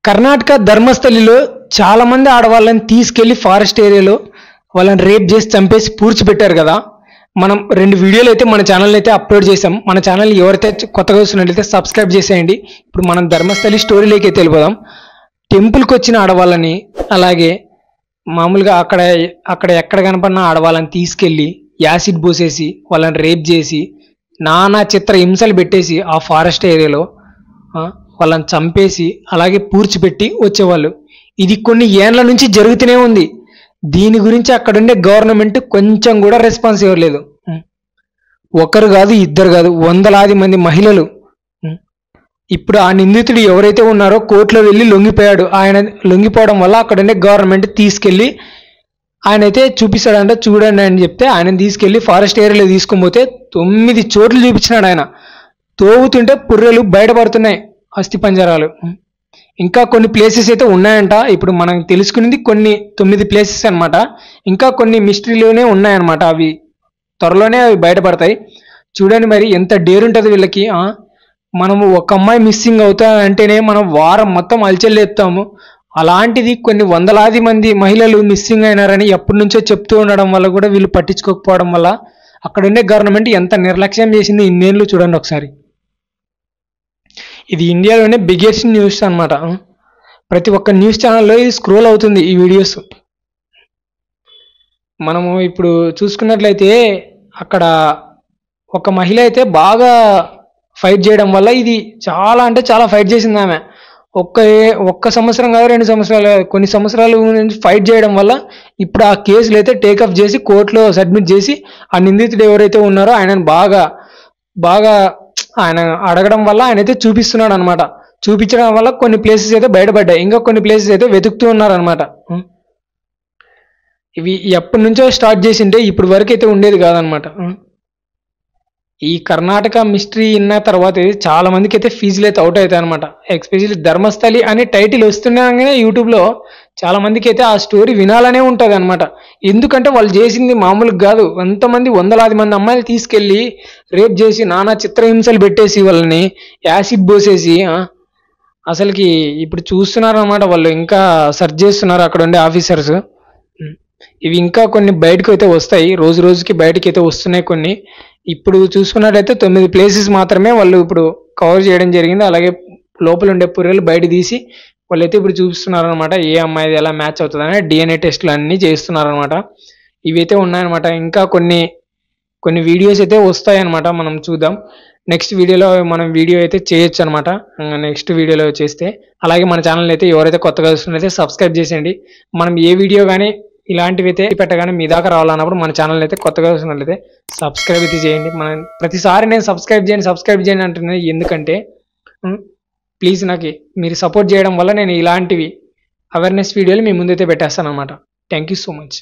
కర్ణాటక ధర్మస్థలిలో చాలా మంది ఆడవాళ్ళని తీసుకెళ్లి ఫారెస్ట్ ఏరియాలో వాళ్ళని రేప్ చేసి చంపేసి పూడ్చిపెట్టారు కదా. మనం 2 వీడియోలు అయితే మన ఛానల్ అయితే అప్లోడ్ చేసాం. మన ఛానల్ ఎవరైతే కొత్తగా చూస్తున్నట్లయితే సబ్స్క్రైబ్ చేసేయండి. ఇప్పుడు మనం ధర్మస్థలి స్టోరీలోకి అయితే వెళ్ళిపోదాం. టెంపుల్కి వచ్చిన ఆడవాళ్ళని, అలాగే మామూలుగా అక్కడ ఎక్కడ కనపడిన ఆడవాళ్ళని తీసుకెళ్ళి యాసిడ్ పోసేసి వాళ్ళని రేప్ చేసి నానా చిత్ర హింసలు పెట్టేసి ఆ ఫారెస్ట్ ఏరియాలో వాళ్ళని చంపేసి అలాగే పూడ్చిపెట్టి వచ్చేవాళ్ళు. ఇది కొన్ని ఏండ్ల నుంచి జరుగుతూనే ఉంది. దీని గురించి అక్కడుండే గవర్నమెంట్ కొంచెం కూడా రెస్పాన్స్ ఇవ్వలేదు. ఒకరు కాదు, ఇద్దరు కాదు, వందలాది మంది మహిళలు. ఇప్పుడు ఆ నిందితుడు ఎవరైతే ఉన్నారో కోర్టులో వెళ్ళి లొంగిపోయాడు. ఆయన లొంగిపోవడం వల్ల అక్కడుండే గవర్నమెంట్ తీసుకెళ్ళి ఆయన అయితే చూపిస్తాడంట, చూడండి అని చెప్తే ఆయన తీసుకెళ్ళి ఫారెస్ట్ ఏరియాలో తీసుకొని పోతే 9 చోట్లు చూపించినాడు. ఆయన తోగుతుంటే పుర్రెలు బయటపడుతున్నాయి, అస్థిపంజరాలు. ఇంకా కొన్ని ప్లేసెస్ అయితే ఉన్నాయంట. ఇప్పుడు మనం తెలుసుకునేది కొన్ని 9 ప్లేసెస్ అనమాట. ఇంకా కొన్ని మిస్టరీలోనే ఉన్నాయన్నమాట. అవి త్వరలోనే బయటపడతాయి. చూడండి మరి ఎంత డేర్ ఉంటుంది వీళ్ళకి. మనము ఒక అమ్మాయి మిస్సింగ్ అవుతా అంటేనే మనం వారం మొత్తం అలచెల్లేస్తాము. అలాంటిది కొన్ని వందలాది మంది మహిళలు మిస్సింగ్ అయినారని ఎప్పటి నుంచో చెప్తూ ఉండడం వల్ల కూడా వీళ్ళు పట్టించుకోకపోవడం వల్ల అక్కడ ఉండే గవర్నమెంట్ ఎంత నిర్లక్ష్యం చేసింది ఇన్నేళ్ళు చూడండి ఒకసారి. ఇది ఇండియాలోనే బిగ్గెస్ట్ న్యూస్ అనమాట. ప్రతి ఒక్క న్యూస్ ఛానల్లో ఇది స్క్రోల్ అవుతుంది ఈ వీడియోస్. మనము ఇప్పుడు చూసుకున్నట్లయితే అక్కడ ఒక మహిళ అయితే బాగా ఫైట్ చేయడం వల్ల ఇది చాలా అంటే చాలా ఫైట్ చేసింది ఆమె. ఒక్క సంవత్సరం కాదు, 2 సంవత్సరాలు, కొన్ని సంవత్సరాలు నుంచి ఫైట్ చేయడం వల్ల ఇప్పుడు ఆ కేసులు అయితే టేకప్ చేసి కోర్టులో సబ్మిట్ చేసి ఆ నిందితుడు ఎవరైతే ఉన్నారో ఆయనను బాగా ఆయన అడగడం వల్ల ఆయన అయితే చూపిస్తున్నాడు అనమాట. చూపించడం వల్ల కొన్ని ప్లేసెస్ అయితే బయటపడ్డాయి, ఇంకా కొన్ని ప్లేసెస్ అయితే వెతుకుతూ ఉన్నారనమాట. ఇవి ఎప్పటి నుంచో స్టార్ట్ చేసింటే ఇప్పుడు వరకు అయితే ఉండేది కాదనమాట. ఈ కర్ణాటక మిస్టరీ విన్న తర్వాత చాలా మందికి అయితే ఫీజులు అయితే అవుట్ అవుతాయి అనమాట. ఎస్పెషల్లీ ధర్మస్థలి అనే టైటిల్ వస్తున్నాగానే యూట్యూబ్లో చాలా మందికి అయితే ఆ స్టోరీ వినాలనే ఉంటుంది అనమాట. ఎందుకంటే వాళ్ళు చేసింది మామూలుగా కాదు. ఎంతమంది వందలాది మంది అమ్మాయిలు తీసుకెళ్ళి రేప్ చేసి నానా చిత్రహింసలు పెట్టేసి వాళ్ళని యాసిడ్ పోసేసి అసలుకి ఇప్పుడు చూస్తున్నారు అనమాట. వాళ్ళు ఇంకా సెర్చ్ చేస్తున్నారు అక్కడ ఉండే ఆఫీసర్స్. ఇవి ఇంకా కొన్ని బయటకు అయితే వస్తాయి, రోజు రోజుకి బయటకి అయితే వస్తున్నాయి కొన్ని. ఇప్పుడు చూసుకున్నట్లయితే 9 ప్లేసెస్ మాత్రమే వాళ్ళు ఇప్పుడు కవర్ చేయడం జరిగింది. అలాగే లోపల ఉండే పుర్రెలు బయట తీసి వాళ్ళైతే ఇప్పుడు చూపిస్తున్నారు అనమాట. ఏ అమ్మాయిది ఎలా మ్యాచ్ అవుతుందని DNA టెస్టులు అన్నీ చేస్తున్నారు అనమాట. ఇవైతే ఉన్నాయన్నమాట. ఇంకా కొన్ని వీడియోస్ అయితే వస్తాయి అనమాట. మనం చూద్దాం. నెక్స్ట్ వీడియోలో మనం వీడియో అయితే చేయొచ్చు అనమాట. నెక్స్ట్ వీడియోలో చేస్తే అలాగే మన ఛానల్ అయితే ఎవరైతే కొత్తగా చూస్తున్నట్లయితే సబ్స్క్రైబ్ చేసేయండి. మనం ఏ వీడియో కానీ ఇలాంటివి అయితే పెట్టగానే మీ దాకా రావాలన్నప్పుడు మన ఛానల్ అయితే కొత్తగా చూసినట్లయితే సబ్స్క్రైబ్ అయితే చేయండి. మనం ప్రతిసారి నేను సబ్స్క్రైబ్ చేయండి అంటున్నాను. ఎందుకంటే ప్లీజ్ నాకు మీరు సపోర్ట్ చేయడం వల్ల నేను ఇలాంటివి అవేర్నెస్ వీడియోలు మీ ముందైతే పెట్టేస్తాను అనమాట. Thank you so much.